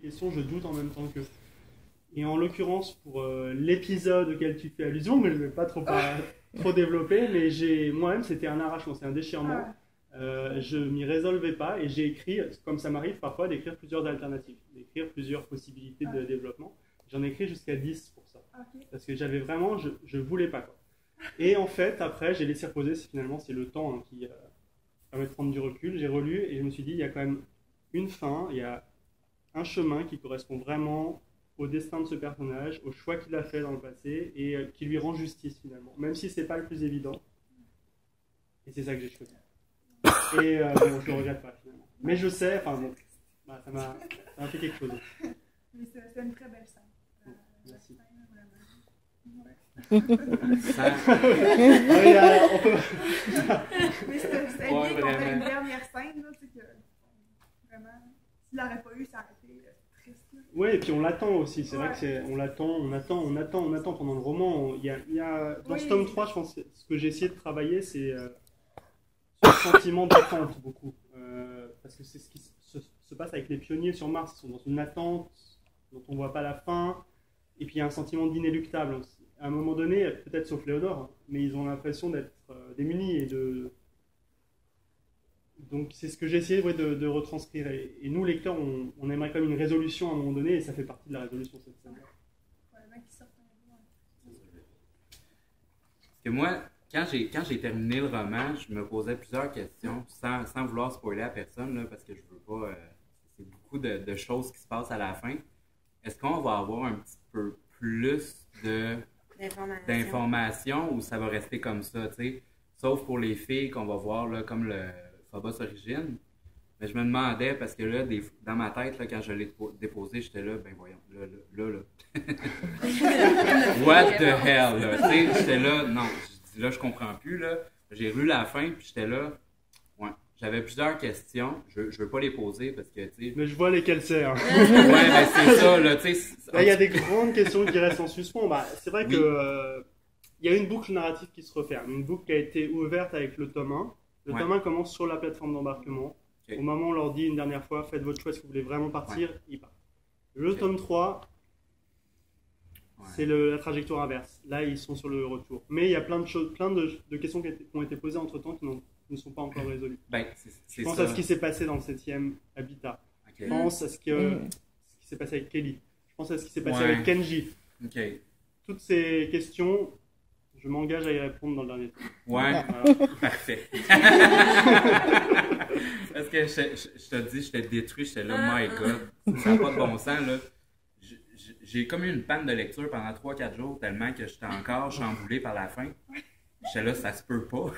question, je doute en même temps que. Et en l'occurrence, pour l'épisode auquel tu fais allusion, mais je ne vais pas trop développer, mais moi-même, c'était un arrachement, c'est un déchirement. Je m'y résolvais pas et j'ai écrit, comme ça m'arrive parfois, d'écrire plusieurs alternatives, d'écrire plusieurs possibilités de développement. J'en ai écrit jusqu'à 10 pour ça. Parce que j'avais vraiment, je voulais pas, quoi. Et en fait, après, j'ai laissé reposer, finalement, c'est le temps hein, qui permet de prendre du recul. J'ai relu et je me suis dit, il y a quand même une fin, il y a un chemin qui correspond vraiment au destin de ce personnage, au choix qu'il a fait dans le passé et qui lui rend justice finalement, même si c'est pas le plus évident. Et c'est ça que j'ai choisi. Et bon, je le regrette pas finalement. Mais je sais, enfin bon, bah, ça m'a fait quelque chose. Mais c'est une très belle scène. Merci. Ça... on peut... Mais c'était bien qu'on fait une dernière scène, là, c'est que vraiment, s'il n'aurait pas eu, ça aurait été triste. Oui, et puis on l'attend aussi, c'est vrai que on l'attend pendant le roman. Il y a dans ce tome 3, je pense que ce que j'ai essayé de travailler, c'est ce sentiment d'attente beaucoup. Parce que c'est ce qui se passe avec les pionniers sur Mars, ils sont dans une attente dont on ne voit pas la fin, et puis il y a un sentiment d'inéluctable. À un moment donné, peut-être sauf Léonore, mais ils ont l'impression d'être démunis et de... Donc c'est ce que j'ai essayé de retranscrire. Et nous, lecteurs, on aimerait quand même une résolution à un moment donné, et ça fait partie de la résolution cette scène-là. Parce que moi, quand j'ai terminé le roman, je me posais plusieurs questions, sans vouloir spoiler à personne, là, parce que je veux pas... c'est beaucoup de choses qui se passent à la fin. Est-ce qu'on va avoir un petit peu plus d'informations ou ça va rester comme ça, tu sais? Sauf pour les filles qu'on va voir, là, comme le Phobos Origine. Mais je me demandais, parce que là, dans ma tête, là, quand je l'ai déposé, j'étais là, ben voyons, là. What the hell, là? Tu sais, j'étais là, non, là, je comprends plus, là. J'ai lu la fin, puis j'étais là, ouais. J'avais plusieurs questions, je veux pas les poser parce que, tu sais... Mais je vois lesquelles c'est, hein. Ouais, ben c'est ça, là, tu sais... Il y a des grandes questions qui restent en suspens. Bah, c'est vrai que il y a une boucle narrative qui se referme, une boucle qui a été ouverte avec le tome 1. Le tome 1 commence sur la plateforme d'embarquement. Au moment où on leur dit une dernière fois, faites votre choix, si vous voulez vraiment partir, ils partent. Le tome 3, c'est la trajectoire inverse. Là, ils sont sur le retour. Mais il y a plein de choses, plein de questions qui ont été posées entre-temps qui ne sont pas encore résolues. Ben, je pense à ce qui s'est passé dans le 7e habitat. Je pense à ce qui s'est passé avec Kelly. Je pense à ce qui s'est passé avec Kenji. Toutes ces questions, je m'engage à y répondre dans le dernier tome. Ouais, parfait. Parce que je te dis, j'étais détruit, j'étais là, my God, ça n'a pas de bon sens, là. J'ai comme eu une panne de lecture pendant 3-4 jours, tellement que j'étais encore chamboulé par la fin. J'étais là, ça se peut pas.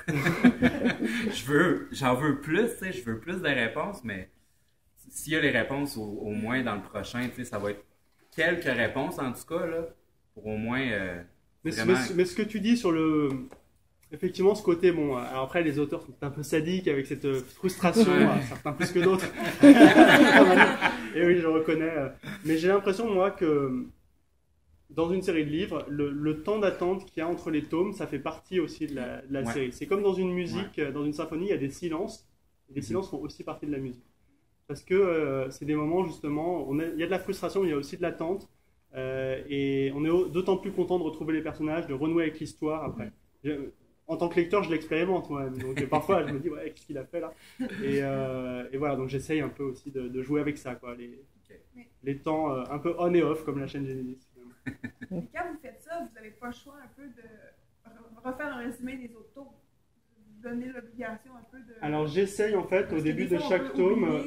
J'en veux plus, tu sais, je veux plus de réponses, mais s'il y a les réponses, au moins dans le prochain, tu sais, ça va être quelques réponses en tout cas, là, pour au moins... mais ce que tu dis sur le... Effectivement, ce côté, bon, alors après les auteurs sont un peu sadiques avec cette frustration, certains plus que d'autres. Et oui, je reconnais. Mais j'ai l'impression, moi, que dans une série de livres, le temps d'attente qu'il y a entre les tomes, ça fait partie aussi de la série. C'est comme dans une musique, dans une symphonie, il y a des silences. Et les silences font aussi partie de la musique. Parce que c'est des moments, justement, il y a de la frustration, mais il y a aussi de l'attente. Et on est d'autant plus content de retrouver les personnages, de renouer avec l'histoire après. En tant que lecteur, je l'expérimente moi-même. Donc parfois, je me dis, ouais, qu'est-ce qu'il a fait là et voilà, donc j'essaye un peu aussi de jouer avec ça, quoi. Les temps un peu on et off, comme la chaîne Genesis. Et quand vous faites ça, vous n'avez pas le choix un peu de refaire un résumé des autres tomes. Vous donnez l'obligation un peu de... Alors j'essaye en fait, au début de chaque tome,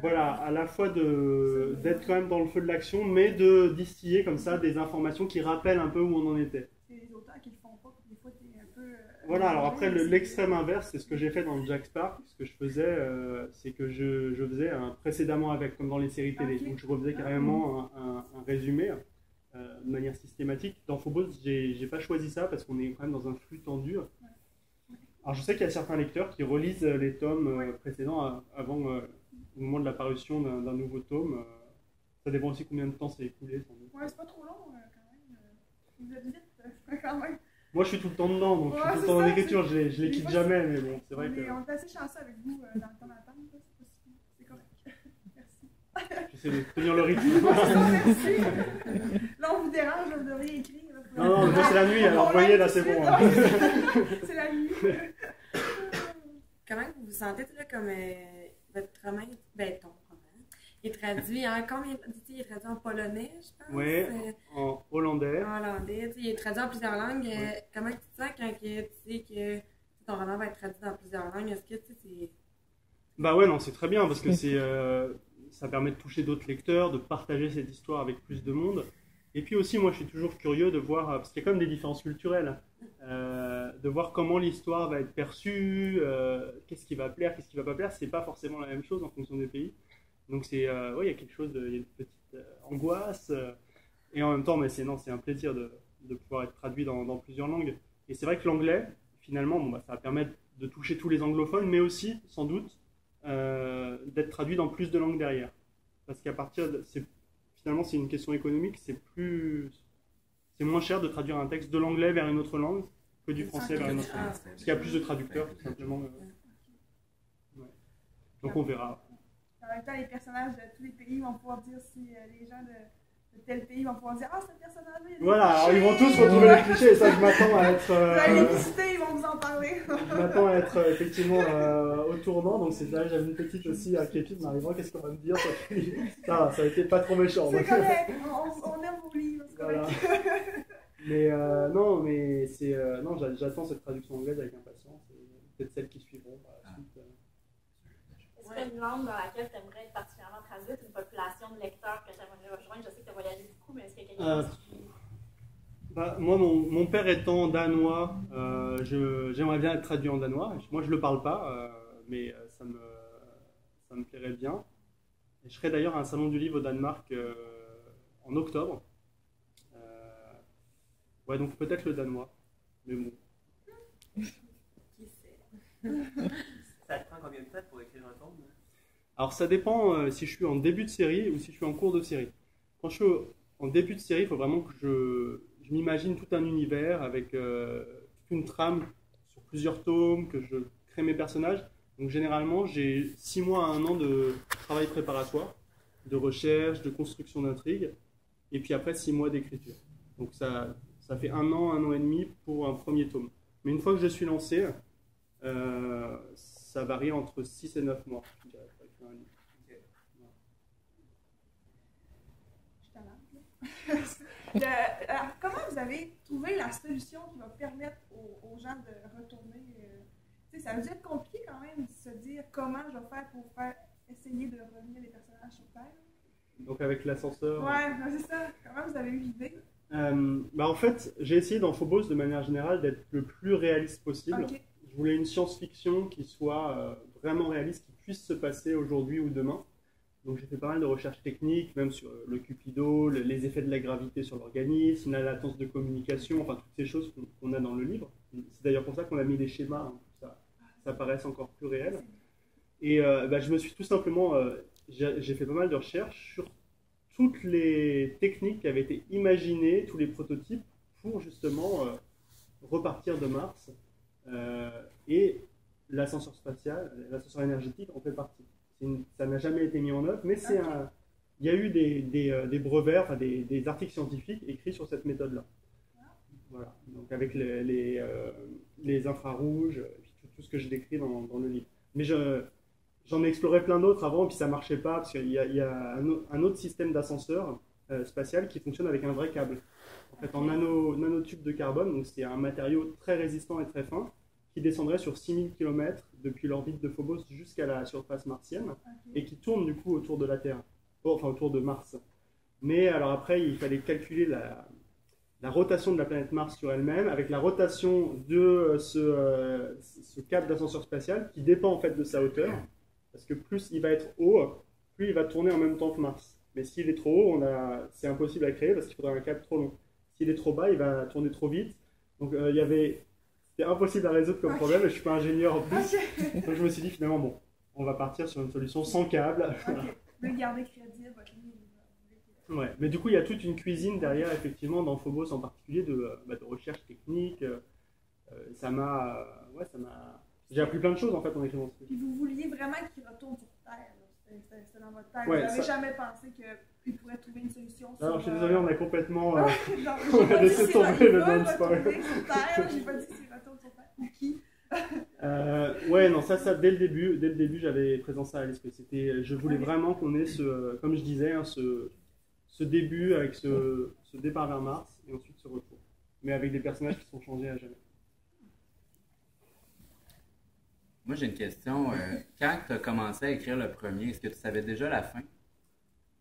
voilà, à la fois d'être quand même dans le feu de l'action, mais de distiller comme ça des informations qui rappellent un peu où on en était. C'est les auteurs qui le font pas, des fois tu es un peu... Voilà, alors après l'extrême inverse, c'est ce que j'ai fait dans Jack Spark. Ce que je faisais, c'est que je faisais un précédemment avec, comme dans les séries télé. Donc je refaisais carrément un résumé de manière systématique. Dans Phobos, j'ai pas choisi ça parce qu'on est quand même dans un flux tendu. Alors je sais qu'il y a certains lecteurs qui relisent les tomes précédents avant au moment de la parution d'un nouveau tome. Ça dépend aussi combien de temps c'est écoulé. Ouais, c'est pas trop long quand même. Vous êtes vite quand même. Moi je suis tout le temps dedans, donc je suis tout le temps dans l'écriture, je les quitte jamais, mais bon, c'est vrai que... On est assez chanceux avec vous dans le temps d'attente, c'est correct. Merci. j'essaie de tenir le rythme. Merci. Là, on vous dérange, vous devriez écrire. Non, non, moi c'est la nuit, alors vous voyez, là c'est bon. Hein. C'est la nuit. Comment vous vous sentez là, comme votre roman, ton roman, il est traduit en combien, il est traduit en polonais, je pense? Oui, en hollandais. En hollandais, il est traduit en plusieurs langues. Comment tu te sens quand tu sais que ton roman va être traduit dans plusieurs langues? Est-ce que c'est... Bah ouais, non, c'est très bien parce que ça permet de toucher d'autres lecteurs, de partager cette histoire avec plus de monde. Et puis aussi, moi, je suis toujours curieux de voir, parce qu'il y a quand même des différences culturelles, de voir comment l'histoire va être perçue, qu'est-ce qui va plaire, qu'est-ce qui va pas plaire. C'est pas forcément la même chose en fonction des pays. Donc c'est, ouais, il y a quelque chose, il y a une petite angoisse. Et en même temps, mais c'est un plaisir de pouvoir être traduit dans plusieurs langues. Et c'est vrai que l'anglais, finalement, bon, bah, ça va permettre de toucher tous les anglophones, mais aussi, sans doute, d'être traduit dans plus de langues derrière. Parce qu'à partir de... Finalement, c'est une question économique, c'est moins cher de traduire un texte de l'anglais vers une autre langue que du français vers une autre langue. Parce qu'il y a plus de traducteurs, tout simplement. Ouais. Donc on verra. En même temps, les personnages de tous les pays vont pouvoir dire si les gens de tel pays vont pouvoir dire « Ah, ce personnage-là, il y a des voilà, alors clichés. ils vont tous retrouver les clichés et ça, je m'attends à être... Vous allez les visiter, ils vont vous en parler. Je m'attends à être effectivement au tournant, donc c'est là, j'avais une petite aussi inquiétude m'arrivant, qu'est-ce qu'on va me dire? Ça a été pas trop méchant. C'est correct, on aime vos livres, c'est Voilà. correct. Mais non, mais c'est... non, j'attends cette traduction anglaise avec impatience, et peut-être celles qui suivront par la suite. Est-ce qu'il y a une langue dans laquelle tu aimerais être particulièrement traduite, une population de lecteurs que tu aimerais rejoindre? Je sais que tu as voyagé beaucoup, mais est-ce qu'il y a quelque chose qui... Moi, mon père étant danois, j'aimerais bien être traduit en danois. Moi, je ne le parle pas, mais ça me plairait bien. Et je serai d'ailleurs à un salon du livre au Danemark en octobre. Ouais, donc peut-être le danois. Mais bon. Qui sait? Ça te prend combien de temps pour écrire un tome? Alors ça dépend si je suis en début de série ou si je suis en cours de série. Quand je suis en début de série, il faut vraiment que je m'imagine tout un univers avec toute une trame sur plusieurs tomes, que je crée mes personnages. Donc généralement, j'ai 6 mois à 1 an de travail préparatoire, de recherche, de construction d'intrigue, et puis après 6 mois d'écriture. Donc ça fait 1 an et demi pour un premier tome. Mais une fois que je suis lancé, ça varie entre 6 et 9 mois, je dirais, pour écrire un livre. Alors, comment vous avez trouvé la solution qui va permettre aux gens de retourner? Ça veut être compliqué quand même de se dire comment je vais faire pour essayer de revenir les personnages sur Terre. Donc avec l'ascenseur. Ouais, c'est ça. Comment vous avez eu l'idée? En fait, j'ai essayé dans Phobos de manière générale d'être le plus réaliste possible. Okay. Je voulais une science-fiction qui soit vraiment réaliste, qui puisse se passer aujourd'hui ou demain. Donc j'ai fait pas mal de recherches techniques, même sur le Cupido, les effets de la gravité sur l'organisme, la latence de communication, enfin toutes ces choses qu'on a dans le livre. C'est d'ailleurs pour ça qu'on a mis des schémas, hein, pour que ça paraisse encore plus réel. Et je me suis tout simplement, j'ai fait pas mal de recherches sur toutes les techniques qui avaient été imaginées, tous les prototypes, pour justement repartir de Mars. Et l'ascenseur spatial, l'ascenseur énergétique en fait partie. Ça n'a jamais été mis en œuvre, mais il y a eu des brevets, enfin des articles scientifiques écrits sur cette méthode-là. Voilà. Donc avec les infrarouges, et puis tout ce que je décris dans le livre. Mais j'en ai exploré plein d'autres avant, et puis ça ne marchait pas, parce qu'il y a un autre système d'ascenseur spatial qui fonctionne avec un vrai câble. En fait, en nanotube de carbone, donc c'est un matériau très résistant et très fin, qui descendrait sur 6000 km depuis l'orbite de Phobos jusqu'à la surface martienne, et qui tourne du coup autour de la Terre, enfin autour de Mars. Mais alors après, il fallait calculer la rotation de la planète Mars sur elle-même, avec la rotation de ce câble d'ascenseur spatial, qui dépend en fait de sa hauteur, parce que plus il va être haut, plus il va tourner en même temps que Mars. Mais s'il est trop haut, c'est impossible à créer, parce qu'il faudra un câble trop long. S'il est trop bas, il va tourner trop vite. Donc c'était impossible à résoudre comme problème, et je ne suis pas ingénieur en plus. Donc je me suis dit finalement, bon, on va partir sur une solution sans câble. Vous garder crédible votre livre. Ouais, mais du coup, il y a toute une cuisine derrière, effectivement, dans Phobos en particulier, de recherche technique. J'ai appris plein de choses en fait en écrivant ce livre. Puis vous vouliez vraiment qu'il retourne sur Terre. C'était dans votre tête. Ouais, Vous n'avez ça- jamais pensé qu'il pourrait trouver une solution sur... Alors, je suis désolé, on a complètement. Non, on j'ai a pas laissé dit tomber s'il le va non-spoil. retourner sur Terre, j'ai pas dit s'il retourne sur Terre. Ou qui? Ouais, non, ça, dès le début, j'avais présent ça à l'esprit. Je voulais vraiment qu'on ait comme je disais, hein, ce début avec ce départ vers Mars et ensuite ce retour. Mais avec des personnages qui sont changés à jamais. Moi, j'ai une question. Quand tu as commencé à écrire le premier, est-ce que tu savais déjà la fin?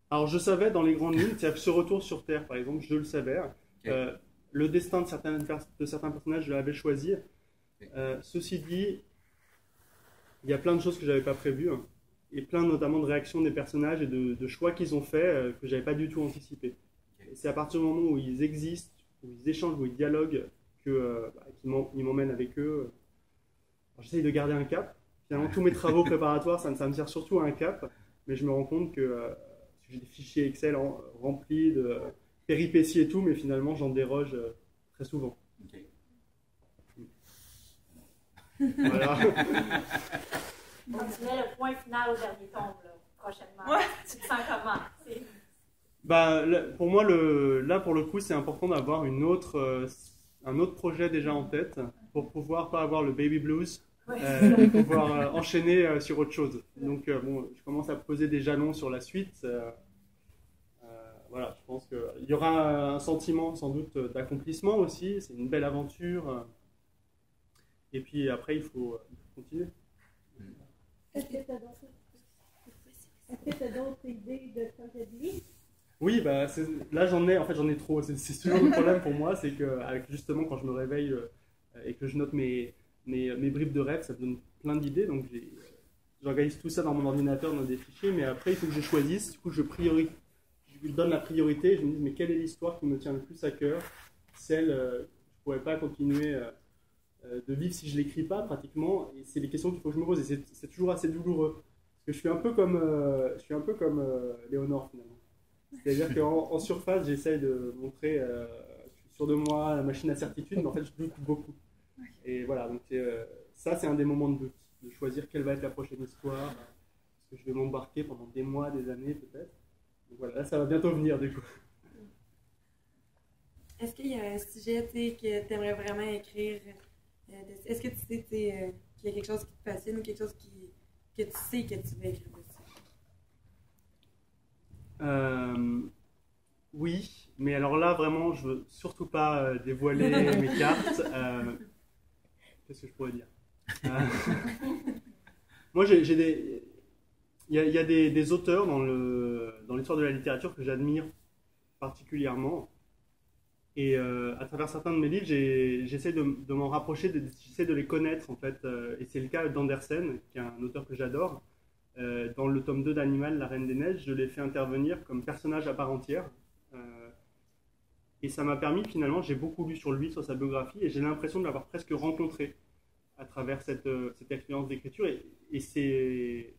Alors, je savais dans les grandes lignes, c'est-à-dire que ce retour sur Terre, par exemple, je le savais. Ok. Le destin de certains personnages, je l'avais choisi. Ok. Ceci dit, il y a plein de choses que je n'avais pas prévues, hein, et plein notamment de réactions des personnages et de choix qu'ils ont faits que je n'avais pas du tout anticipé. Ok. Et c'est à partir du moment où ils existent, où ils échangent, où ils dialoguent, qu'ils m'emmènent avec eux. Alors, j'essaye de garder un cap. Finalement, tous mes travaux préparatoires, ça me sert surtout à un cap, mais je me rends compte que j'ai des fichiers Excel remplis de péripéties et tout, mais finalement, j'en déroge très souvent. Ok. Voilà. Donc, tu mets le point final au dernier tome, là, prochainement. Ouais. Tu te sens comment? Bah, pour moi, là, pour le coup, c'est important d'avoir un autre projet déjà en tête pour pouvoir pas avoir le baby blues, Ouais. et pouvoir enchaîner sur autre chose. Donc, bon, je commence à poser des jalons sur la suite. Voilà, je pense qu'il y aura un sentiment sans doute d'accomplissement aussi. C'est une belle aventure. Et puis après, il faut continuer. Est-ce que tu as d'autres idées de projet de vie? Oui, bah, là j'en ai trop. C'est toujours le problème pour moi, c'est que justement quand je me réveille et que je note mes bribes de rêve, ça me donne plein d'idées. Donc j'organise tout ça dans mon ordinateur, dans des fichiers, mais après il faut que je choisisse. Du coup, je donne la priorité. Et je me dis, mais quelle est l'histoire qui me tient le plus à cœur? Celle je ne pourrais pas continuer de vivre si je ne l'écris pas pratiquement. Et c'est les questions qu'il faut que je me pose. Et c'est toujours assez douloureux. Parce que je suis un peu comme Léonore finalement. C'est-à-dire qu'en surface, j'essaye de montrer, je suis sûr de moi, la machine à certitude, mais en fait, je doute beaucoup. Et voilà, donc ça, c'est un des moments de doute, de choisir quelle va être la prochaine histoire, parce que je vais m'embarquer pendant des mois, des années peut-être. Donc voilà, là, ça va bientôt venir du coup. Est-ce qu'il y a un sujet que tu aimerais vraiment écrire? Est-ce que tu sais qu'il y a quelque chose qui te passionne ou quelque chose que tu sais que tu veux écrire dessus? Oui, mais alors là, vraiment, je veux surtout pas dévoiler mes cartes. Qu'est-ce que je pourrais dire? Moi, il y a des auteurs dans l'histoire de la littérature que j'admire particulièrement. Et à travers certains de mes livres, j'essaie de m'en rapprocher, j'essaie de les connaître en fait. Et c'est le cas d'Andersen, qui est un auteur que j'adore. Dans le tome 2 d'Animal, La Reine des Neiges, je l'ai fait intervenir comme personnage à part entière. Et ça m'a permis, finalement, j'ai beaucoup lu sur lui, sur sa biographie, et j'ai l'impression de l'avoir presque rencontré à travers cette expérience d'écriture. Et c'est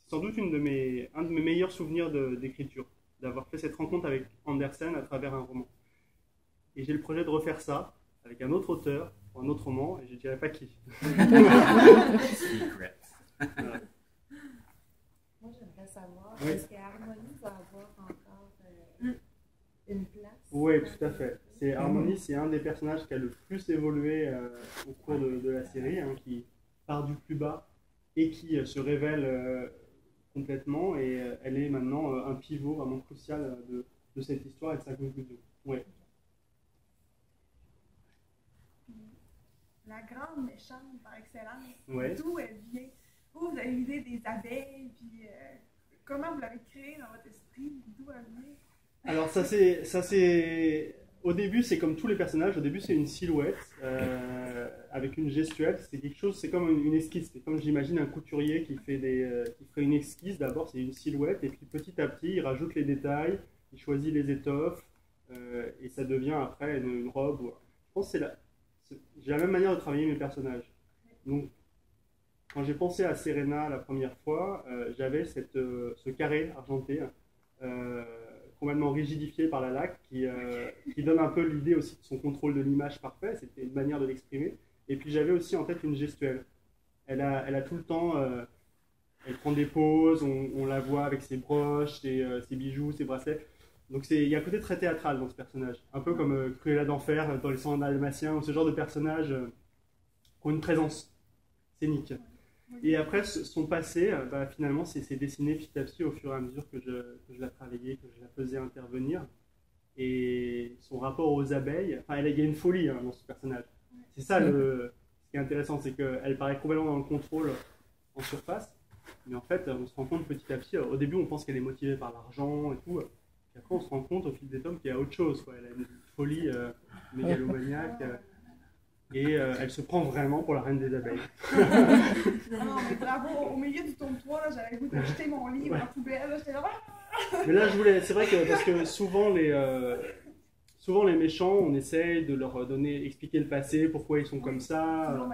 sans doute un de mes meilleurs souvenirs d'écriture, d'avoir fait cette rencontre avec Andersen à travers un roman. Et j'ai le projet de refaire ça avec un autre auteur, pour un autre roman, et je ne dirais pas qui. Secret. Voilà. Moi, j'aimerais savoir, Oui. est-ce qu'Harmonie va avoir encore une place? Oui, tout à fait. Harmonie, c'est un des personnages qui a le plus évolué au cours de la série, hein, qui part du plus bas et qui se révèle complètement. Et elle est maintenant un pivot vraiment crucial de cette histoire et de sa conclusion. Ouais. La grande méchante par excellence, Ouais. d'où elle vient? Vous avez l'idée des abeilles, puis comment vous l'avez créée dans votre esprit? D'où elle vient? Alors ça c'est au début c'est comme tous les personnages. Au début c'est une silhouette avec une gestuelle. C'est quelque chose, c'est comme une esquisse. C'est comme j'imagine un couturier qui ferait une esquisse. D'abord c'est une silhouette et puis petit à petit il rajoute les détails, il choisit les étoffes et ça devient après une robe. Je pense que j'ai la même manière de travailler mes personnages. Donc quand j'ai pensé à Serena la première fois, j'avais ce carré argenté. Complètement rigidifié par la laque, qui donne un peu l'idée aussi de son contrôle de l'image parfait. C'était une manière de l'exprimer. Et puis j'avais aussi en tête une gestuelle. Elle a tout le temps elle prend des poses, on la voit avec ses broches, ses bijoux, ses bracelets. Donc il y a un côté très théâtral dans ce personnage, un peu comme Cruella d'Enfer dans Les 101 Dalmatiens, ou ce genre de personnages qui ont une présence scénique. Et après, son passé, finalement, c'est dessiné petit à petit au fur et à mesure que je la travaillais, que je la faisais intervenir. Et son rapport aux abeilles, il y a une folie dans ce personnage. C'est ça ce qui est intéressant, c'est qu'elle paraît complètement dans le contrôle en surface, mais en fait, on se rend compte petit à petit, au début, on pense qu'elle est motivée par l'argent et tout, puis après, on se rend compte au fil des tomes qu'il y a autre chose, quoi. Elle a une folie mégalomaniaque. Et elle se prend vraiment pour la reine des abeilles. Non, mais bravo, au milieu du tome 3, là, j'avais le goût de jeter mon livre en poubelle. J'étais là. Mais là, c'est vrai que parce que souvent les méchants, on essaye de leur expliquer le passé, pourquoi ils sont comme ça.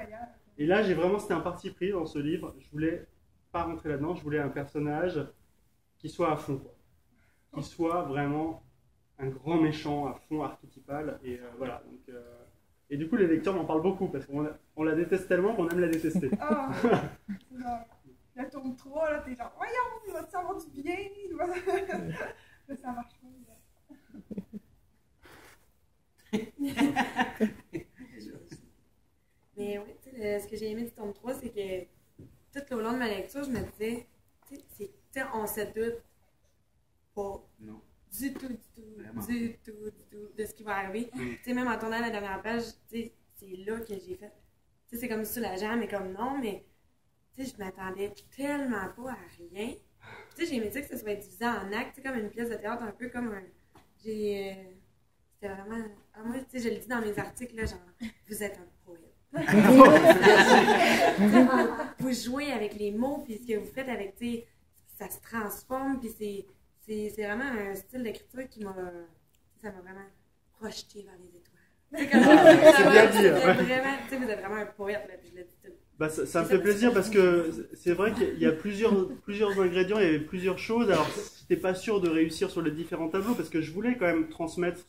Et là, c'était un parti pris dans ce livre. Je voulais pas rentrer là-dedans, je voulais un personnage qui soit à fond, quoi. Qui soit vraiment un grand méchant à fond archétypal. Et voilà. Donc, et du coup, les lecteurs m'en parlent beaucoup parce qu'on la déteste tellement qu'on aime la détester. Ah, c'est genre, la tome 3, là, t'es genre, voyons, il va te savoir du bien. Ça marche pas. Mais oui, ce que j'ai aimé du tome 3, c'est que tout au long de ma lecture, je me disais, on se doute pas du tout de ce qui va arriver. Même en tournant la dernière page, c'est là que j'ai fait. C'est comme soulageant, mais comme non, mais je m'attendais tellement pas à rien. J'ai aimé ça que ça soit divisé en actes, comme une pièce de théâtre, un peu comme un. C'était vraiment. Moi, je le dis dans mes articles, là, genre, vous êtes un poète. Vous jouez avec les mots, puis ce que vous faites avec, ça se transforme, puis c'est vraiment un style d'écriture qui m'a vraiment projeté vers les étoiles. C'est bien dire. Vous êtes vraiment un poète, là, puis je le dis tout. Ça me fait plaisir parce que c'est vrai qu'il y a plusieurs ingrédients, il y avait plusieurs choses. Alors, j'étais pas sûr de réussir sur les différents tableaux parce que je voulais quand même transmettre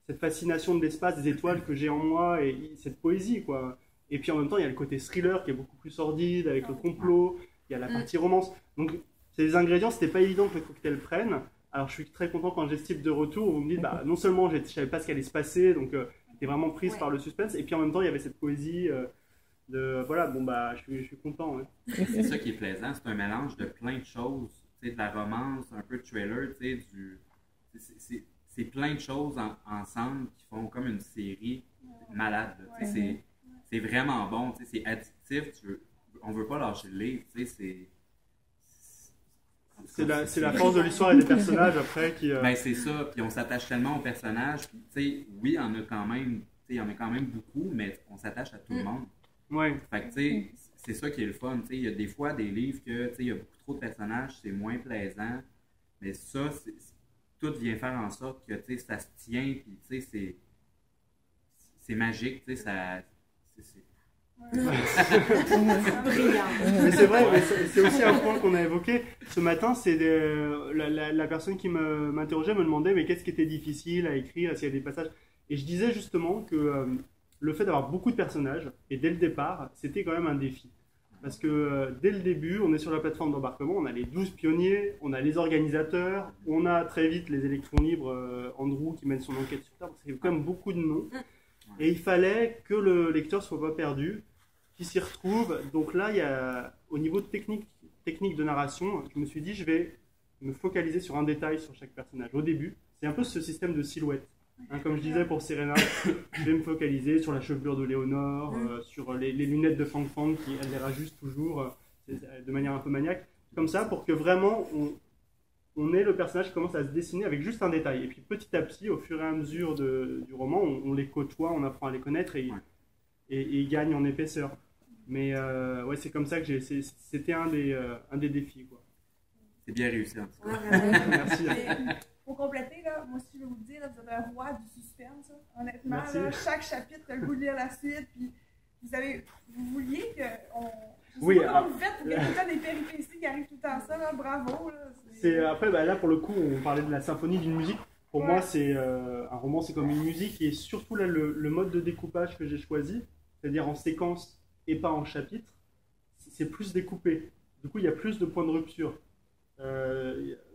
cette fascination de l'espace, des étoiles que j'ai en moi et cette poésie, quoi. Et puis en même temps, il y a le côté thriller qui est beaucoup plus sordide avec le complot, il y a la partie romance. Donc, ces ingrédients, c'était pas évident que le cocktail prenne. Alors, je suis très content quand j'ai ce type de retour où vous me dites, non seulement je savais pas ce qu'allait se passer, donc j'étais vraiment prise par le suspense, et puis en même temps, il y avait cette poésie. Je suis content. Ouais. C'est ça qui est plaisant, c'est un mélange de plein de choses, de la romance, un peu de thriller, c'est plein de choses ensemble qui font comme une série malade. C'est vraiment bon, c'est addictif, on veut pas lâcher le livre, c'est la force de l'histoire et des personnages après qui... Ben c'est ça, puis on s'attache tellement aux personnages, puis oui, il y en a quand même beaucoup, mais on s'attache à tout le monde. Ouais. Fait que c'est ça qui est le fun. Il y a des fois des livres que il y a beaucoup trop de personnages, c'est moins plaisant. Mais ça, tout vient faire en sorte que ça se tient, puis c'est magique, ça. Brillant. Mais c'est vrai, mais c'est aussi un point qu'on a évoqué. Ce matin, c'est la personne qui m'interrogeait me demandait mais qu'est-ce qui était difficile à écrire, s'il y a des passages. Et je disais justement que le fait d'avoir beaucoup de personnages, et dès le départ, c'était quand même un défi. Parce que dès le début, on est sur la plateforme d'embarquement, on a les 12 pionniers, on a les organisateurs, on a très vite les électrons libres, Andrew qui mène son enquête sur Terre, c'est quand même beaucoup de noms. Et il fallait que le lecteur ne soit pas perdu, qu'il s'y retrouve. Donc là, au niveau de technique de narration, je me suis dit, je vais me focaliser sur un détail sur chaque personnage. Au début, c'est un peu ce système de silhouette. Comme je disais pour Serena, je vais me focaliser sur la chevelure de Léonore, sur les lunettes de Fang Fang qui elle les rajuste toujours de manière un peu maniaque. Comme ça, pour que vraiment on ait le personnage qui commence à se dessiner avec juste un détail. Et puis petit à petit, au fur et à mesure du roman, on les côtoie, on apprend à les connaître et ils gagnent en épaisseur. Mais ouais, c'est comme ça que c'était un des défis, quoi. C'est bien réussi. En tout cas. Merci. Pour compléter, là, moi aussi je vais vous le dire, là, vous êtes un roi du suspense. Là. Honnêtement, là, chaque chapitre, tu as le goût de lire la suite. Puis vous vouliez qu'on. Oui, vous faites pour qu'il y ait tout le temps des péripéties qui arrivent tout le temps ça. Là, bravo. Là, après, là, pour le coup, on parlait de la symphonie d'une musique. Pour moi, un roman, c'est comme une musique. Et surtout, là, le mode de découpage que j'ai choisi, c'est-à-dire en séquence et pas en chapitre, c'est plus découpé. du coup, il y a plus de points de rupture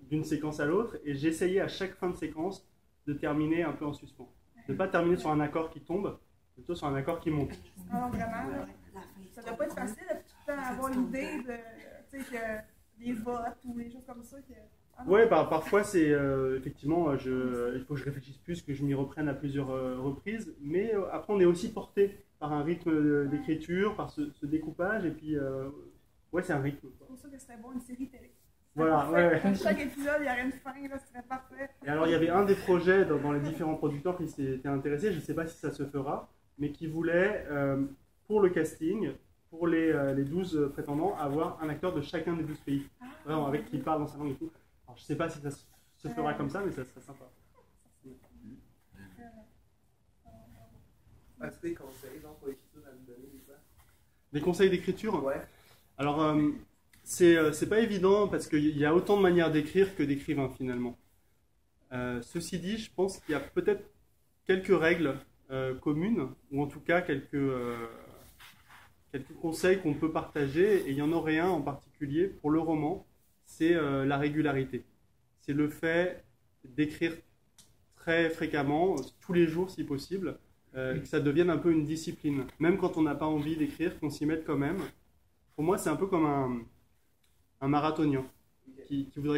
d'une séquence à l'autre, et j'essayais à chaque fin de séquence de terminer un peu en suspens. De ne pas terminer sur un accord qui tombe, plutôt sur un accord qui monte. Alors vraiment, ça doit pas être facile de tout le temps avoir l'idée de, tu sais, que les votes ou les choses comme ça. Ouais, parfois c'est effectivement, il faut que je réfléchisse plus, que je m'y reprenne à plusieurs reprises, mais après on est aussi porté par un rythme d'écriture, par ce découpage, et puis ouais, c'est un rythme. C'est pour ça que ce serait bon une série télé. Voilà, ouais. Chaque épisode, il y aurait une fin, là, ce serait parfait. Et alors, il y avait un des projets dans les différents producteurs qui s'était intéressé, je ne sais pas si ça se fera, mais qui voulait, pour le casting, pour les 12 prétendants, avoir un acteur de chacun des 12 pays. Vraiment, avec qui parle dans sa langue et tout. Alors, je ne sais pas si ça se fera comme ça, mais ça serait sympa. As-tu des conseils donc, pour l'écriture à nous donner des fois? Des conseils d'écriture? Ouais. Alors, c'est pas évident parce qu'il y a autant de manières d'écrire que d'écrivains finalement. Ceci dit, je pense qu'il y a peut-être quelques règles communes, ou en tout cas quelques conseils qu'on peut partager, et il y en aurait un en particulier pour le roman, c'est la régularité. C'est le fait d'écrire très fréquemment, tous les jours si possible, que ça devienne un peu une discipline. Même quand on n'a pas envie d'écrire, qu'on s'y mette quand même. Pour moi, c'est un peu comme un marathonien qui voudrait